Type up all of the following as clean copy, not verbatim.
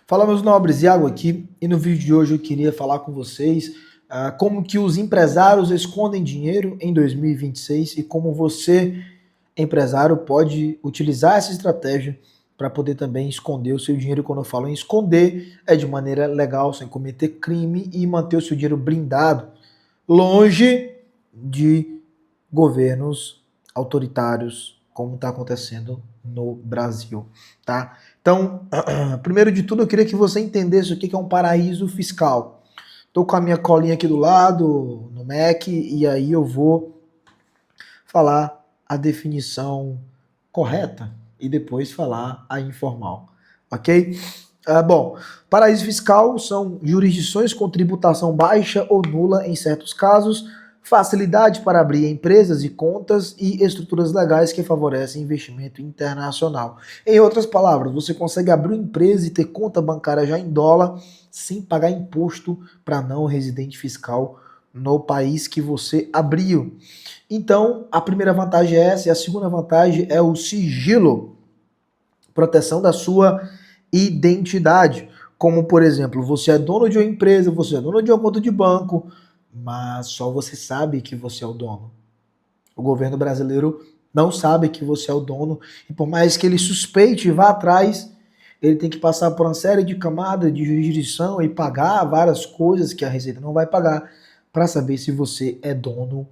Fala, meus nobres, Iago aqui, e no vídeo de hoje eu queria falar com vocês como que os empresários escondem dinheiro em 2026 e como você, empresário, pode utilizar essa estratégia para poder também esconder o seu dinheiro. Quando eu falo em esconder, é de maneira legal, sem cometer crime e manter o seu dinheiro blindado, longe de governos autoritários, como está acontecendo no Brasil, tá? Então, primeiro de tudo, eu queria que você entendesse o que é um paraíso fiscal. Estou com a minha colinha aqui do lado, no Mac, e aí eu vou falar a definição correta e depois falar a informal, ok? Bom, paraíso fiscal são jurisdições com tributação baixa ou nula em certos casos, facilidade para abrir empresas e contas e estruturas legais que favorecem investimento internacional. Em outras palavras, você consegue abrir uma empresa e ter conta bancária já em dólar sem pagar imposto para não residente fiscal no país que você abriu. Então, a primeira vantagem é essa, e a segunda vantagem é o sigilo, proteção da sua identidade. Como, por exemplo, você é dono de uma empresa, você é dono de uma conta de banco, mas só você sabe que você é o dono. O governo brasileiro não sabe que você é o dono, e por mais que ele suspeite e vá atrás, ele tem que passar por uma série de camadas de jurisdição e pagar várias coisas que a Receita não vai pagar para saber se você é dono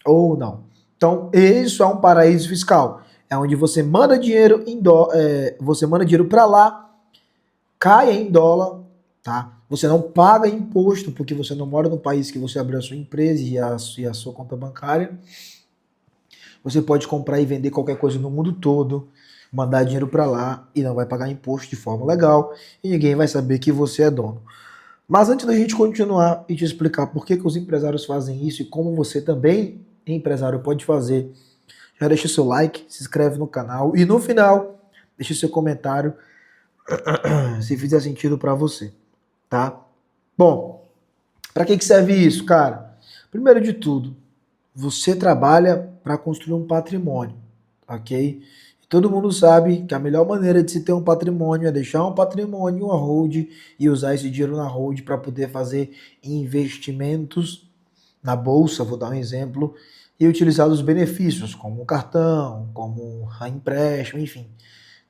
ou não. Então, isso é um paraíso fiscal. É onde você manda dinheiro você manda dinheiro para lá, cai em dólar, tá? Você não paga imposto porque você não mora no país que você abriu a sua empresa e a sua conta bancária. Você pode comprar e vender qualquer coisa no mundo todo, mandar dinheiro para lá e não vai pagar imposto de forma legal e ninguém vai saber que você é dono. Mas antes da gente continuar e te explicar por que os empresários fazem isso e como você também, empresário, pode fazer, já deixa o seu like, se inscreve no canal e no final deixa o seu comentário se fizer sentido para você, tá? Bom, para que serve isso, cara? Primeiro de tudo, você trabalha para construir um patrimônio, ok? Todo mundo sabe que a melhor maneira de se ter um patrimônio é deixar um patrimônio, uma hold e usar esse dinheiro na hold para poder fazer investimentos na bolsa, vou dar um exemplo, e utilizar os benefícios, como o cartão, como a empréstimo, enfim.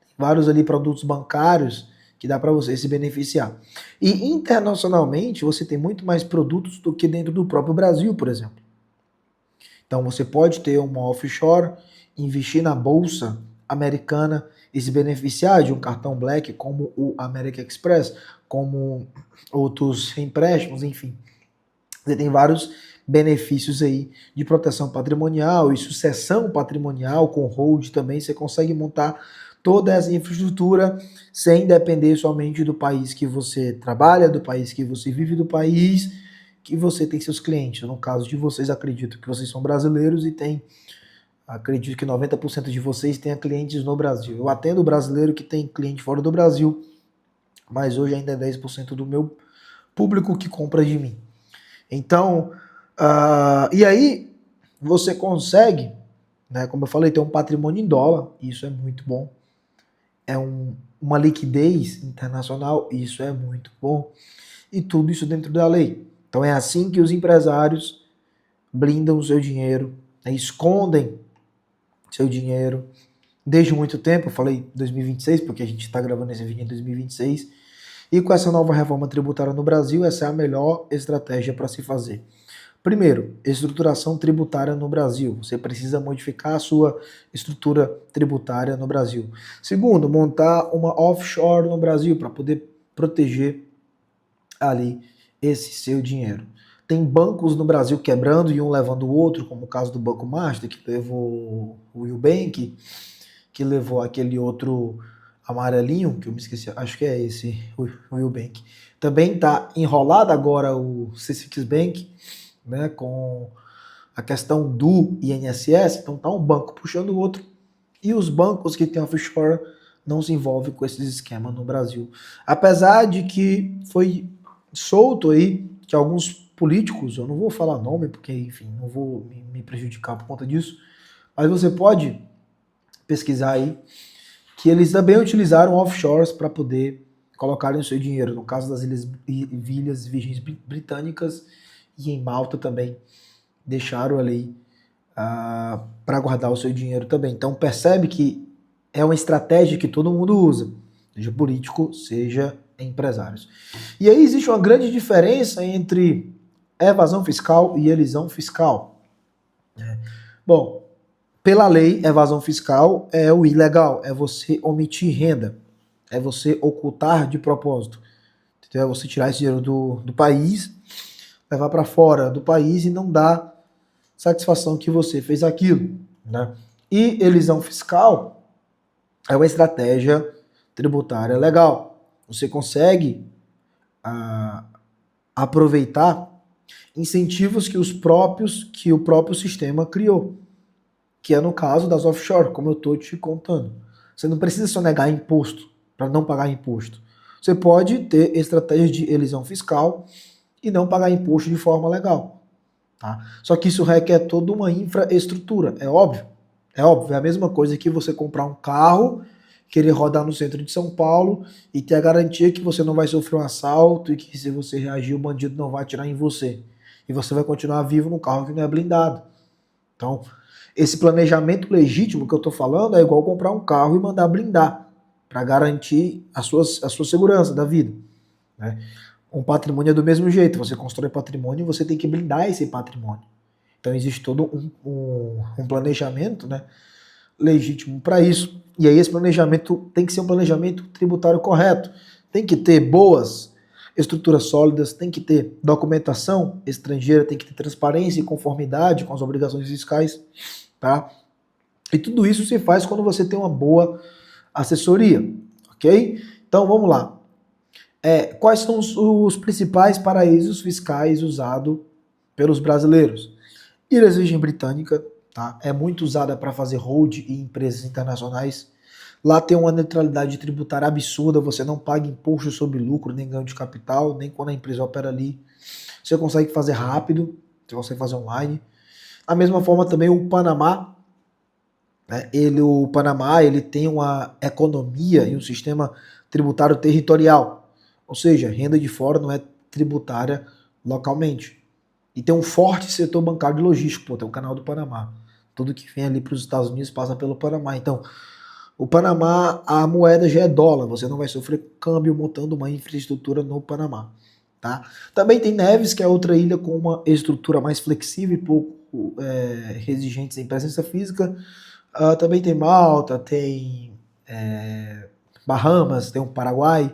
Tem vários ali produtos bancários que dá para você se beneficiar. E internacionalmente você tem muito mais produtos do que dentro do próprio Brasil, por exemplo. Então você pode ter uma offshore, investir na bolsa americana e se beneficiar de um cartão Black como o American Express, como outros empréstimos, enfim. Você tem vários benefícios aí de proteção patrimonial e sucessão patrimonial com hold também. Você consegue montar toda essa infraestrutura sem depender somente do país que você trabalha, do país que você vive, do país que você tem seus clientes. No caso de vocês, acredito que vocês são brasileiros e acredito que 90% de vocês tenha clientes no Brasil. Eu atendo brasileiro que tem cliente fora do Brasil, mas hoje ainda é 10% do meu público que compra de mim. Então, e aí você consegue, né, como eu falei, ter um patrimônio em dólar, isso é muito bom. É uma liquidez internacional, isso é muito bom. E tudo isso dentro da lei. Então é assim que os empresários blindam o seu dinheiro, né, escondem seu dinheiro desde muito tempo. Eu falei 2026, porque a gente está gravando esse vídeo em 2026. E com essa nova reforma tributária no Brasil, essa é a melhor estratégia para se fazer. Primeiro, estruturação tributária no Brasil. Você precisa modificar a sua estrutura tributária no Brasil. Segundo, montar uma offshore no Brasil para poder proteger ali esse seu dinheiro. Tem bancos no Brasil quebrando e um levando o outro, como o caso do Banco Master, que levou o Ubank, que levou aquele outro amarelinho, que eu me esqueci, acho que é esse, o Ubank. Também está enrolado agora o C6 Bank, né, com a questão do INSS, então tá um banco puxando o outro, e os bancos que têm offshore não se envolvem com esses esquemas no Brasil. Apesar de que foi solto aí que alguns políticos, eu não vou falar nome, porque, enfim, não vou me prejudicar por conta disso, mas você pode pesquisar aí que eles também utilizaram offshores para poder colocarem o seu dinheiro, no caso das Ilhas Virgens Britânicas e em Malta também, deixaram ali para guardar o seu dinheiro também. Então percebe que é uma estratégia que todo mundo usa, seja político, seja empresários. E aí existe uma grande diferença entre evasão fiscal e elisão fiscal. Bom, pela lei, evasão fiscal é o ilegal, é você omitir renda, é você ocultar de propósito. Entendeu? É você tirar esse dinheiro do país, levar para fora do país e não dar satisfação que você fez aquilo. Né? E elisão fiscal é uma estratégia tributária legal. Você consegue aproveitar incentivos que o próprio sistema criou, que é no caso das offshore, como eu estou te contando. Você não precisa sonegar imposto para não pagar imposto. Você pode ter estratégias de elisão fiscal e não pagar imposto de forma legal. Tá? Só que isso requer toda uma infraestrutura, é óbvio. É óbvio, é a mesma coisa que você comprar um carro, querer rodar no centro de São Paulo e ter a garantia que você não vai sofrer um assalto e que se você reagir o bandido não vai atirar em você. E você vai continuar vivo no carro que não é blindado. Então, esse planejamento legítimo que eu estou falando é igual comprar um carro e mandar blindar para garantir a sua segurança da vida. Né? Um patrimônio é do mesmo jeito. Você constrói patrimônio e você tem que blindar esse patrimônio. Então existe todo um planejamento, né, legítimo para isso. E aí esse planejamento tem que ser um planejamento tributário correto. Tem que ter boas estruturas sólidas, tem que ter documentação estrangeira, tem que ter transparência e conformidade com as obrigações fiscais, tá? E tudo isso se faz quando você tem uma boa assessoria, ok? Então vamos lá. Quais são os principais paraísos fiscais usados pelos brasileiros? Ilhas Virgem Britânica, tá? É muito usada para fazer hold e empresas internacionais. Lá tem uma neutralidade tributária absurda, você não paga imposto sobre lucro, nem ganho de capital, nem quando a empresa opera ali. Você consegue fazer rápido, você consegue fazer online. Da mesma forma também o Panamá, né? O Panamá ele tem uma economia e um sistema tributário territorial, ou seja, renda de fora não é tributária localmente. E tem um forte setor bancário e logístico, pô, tem o canal do Panamá. Tudo que vem ali para os Estados Unidos passa pelo Panamá. Então, o Panamá, a moeda já é dólar, você não vai sofrer câmbio montando uma infraestrutura no Panamá. Tá? Também tem Neves, que é outra ilha com uma estrutura mais flexível e pouco exigentes em presença física. Também tem Malta, tem Bahamas, tem o Paraguai,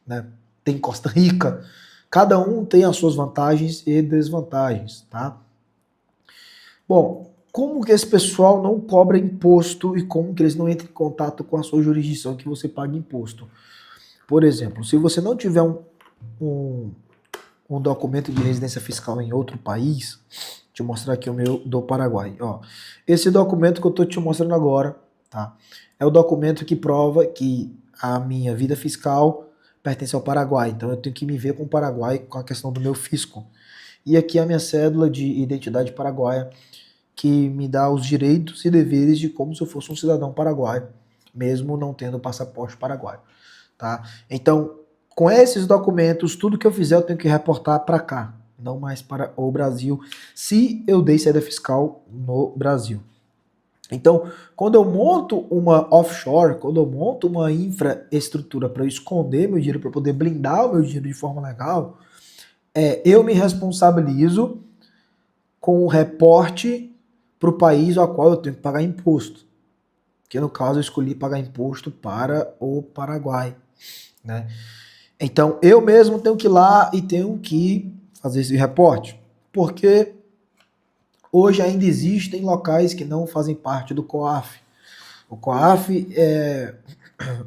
né? Tem Costa Rica. Cada um tem as suas vantagens e desvantagens, tá? Bom, como que esse pessoal não cobra imposto e como que eles não entram em contato com a sua jurisdição que você paga imposto? Por exemplo, se você não tiver um documento de residência fiscal em outro país, deixa eu mostrar aqui o meu do Paraguai. Ó, esse documento que eu estou te mostrando agora, tá? É o documento que prova que a minha vida fiscal pertence ao Paraguai. Então eu tenho que me ver com o Paraguai com a questão do meu fisco. E aqui é a minha cédula de identidade paraguaia, que me dá os direitos e deveres de como se eu fosse um cidadão paraguaio, mesmo não tendo passaporte paraguaio. Tá? Então, com esses documentos, tudo que eu fizer eu tenho que reportar para cá, não mais para o Brasil, se eu dei saída fiscal no Brasil. Então, quando eu monto uma offshore, quando eu monto uma infraestrutura para eu esconder meu dinheiro, para poder blindar o meu dinheiro de forma legal, eu me responsabilizo com o reporte para o país ao qual eu tenho que pagar imposto. Que no caso eu escolhi pagar imposto para o Paraguai, né? Então eu mesmo tenho que ir lá e tenho que fazer esse reporte, porque hoje ainda existem locais que não fazem parte do COAF. O COAF é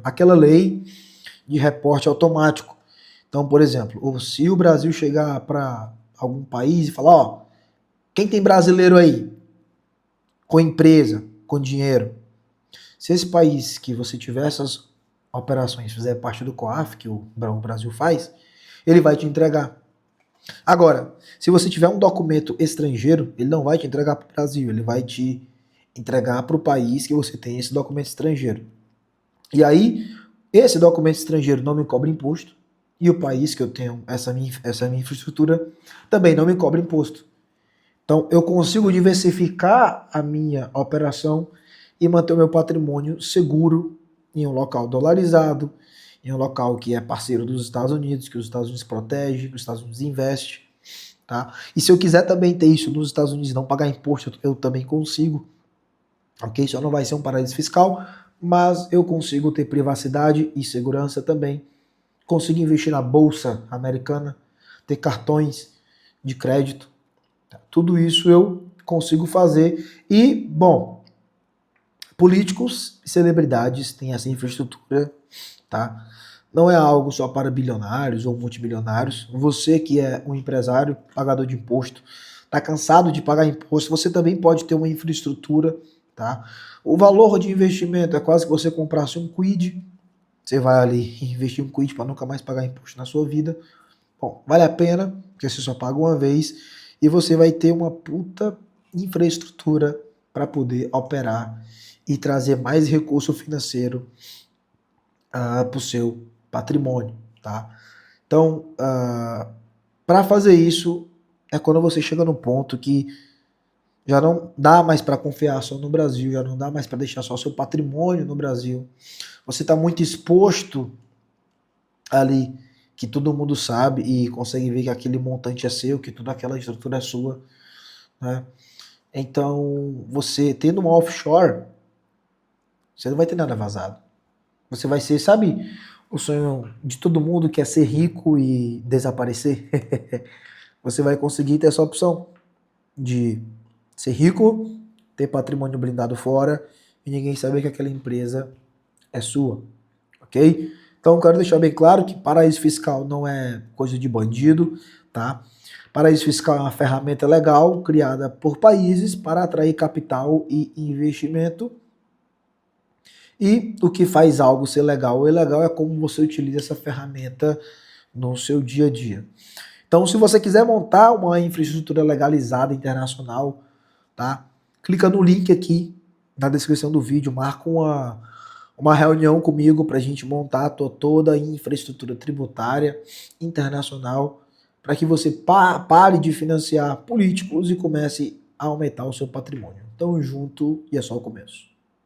aquela lei de reporte automático. Então, por exemplo, se o Brasil chegar para algum país e falar, ó, quem tem brasileiro aí com empresa, com dinheiro, se esse país que você tiver essas operações fizer parte do COAF, que o Brasil faz, ele vai te entregar. Agora, se você tiver um documento estrangeiro, ele não vai te entregar para o Brasil, ele vai te entregar para o país que você tem esse documento estrangeiro. E aí, Esse documento estrangeiro não me cobra imposto e o país que eu tenho essa minha infraestrutura também não me cobra imposto. Então, eu consigo diversificar a minha operação e manter o meu patrimônio seguro em um local dolarizado, em um local que é parceiro dos Estados Unidos, que os Estados Unidos protege, que os Estados Unidos investe, tá? E se eu quiser também ter isso nos Estados Unidos e não pagar imposto, eu também consigo, ok? Só não vai ser um paraíso fiscal, mas eu consigo ter privacidade e segurança também. Consigo investir na bolsa americana, ter cartões de crédito. Tudo isso eu consigo fazer. E, bom, políticos e celebridades têm essa infraestrutura, tá? Não é algo só para bilionários ou multibilionários. Você que é um empresário, pagador de imposto, está cansado de pagar imposto, você também pode ter uma infraestrutura, tá? O valor de investimento é quase que você comprasse um Quid. Você vai ali investir um Quid para nunca mais pagar imposto na sua vida. Bom, vale a pena, porque você só paga uma vez e você vai ter uma puta infraestrutura para poder operar e trazer mais recurso financeiro para o seu patrimônio, tá? Então, para fazer isso é quando você chega no ponto que já não dá mais para confiar só no Brasil, já não dá mais para deixar só seu patrimônio no Brasil. Você está muito exposto ali, que todo mundo sabe e consegue ver que aquele montante é seu, que toda aquela estrutura é sua, né? Então, você tendo uma offshore, você não vai ter nada vazado. Você vai ser, sabe, o sonho de todo mundo que é ser rico e desaparecer? Você vai conseguir ter essa opção de ser rico, ter patrimônio blindado fora e ninguém saber que aquela empresa é sua, ok? Então, quero deixar bem claro que paraíso fiscal não é coisa de bandido, tá? Paraíso fiscal é uma ferramenta legal criada por países para atrair capital e investimento. E o que faz algo ser legal ou ilegal é como você utiliza essa ferramenta no seu dia a dia. Então, se você quiser montar uma infraestrutura legalizada internacional, tá? Clica no link aqui na descrição do vídeo, marca uma reunião comigo para a gente montar toda a infraestrutura tributária internacional para que você pare de financiar políticos e comece a aumentar o seu patrimônio. Tamo junto e é só o começo.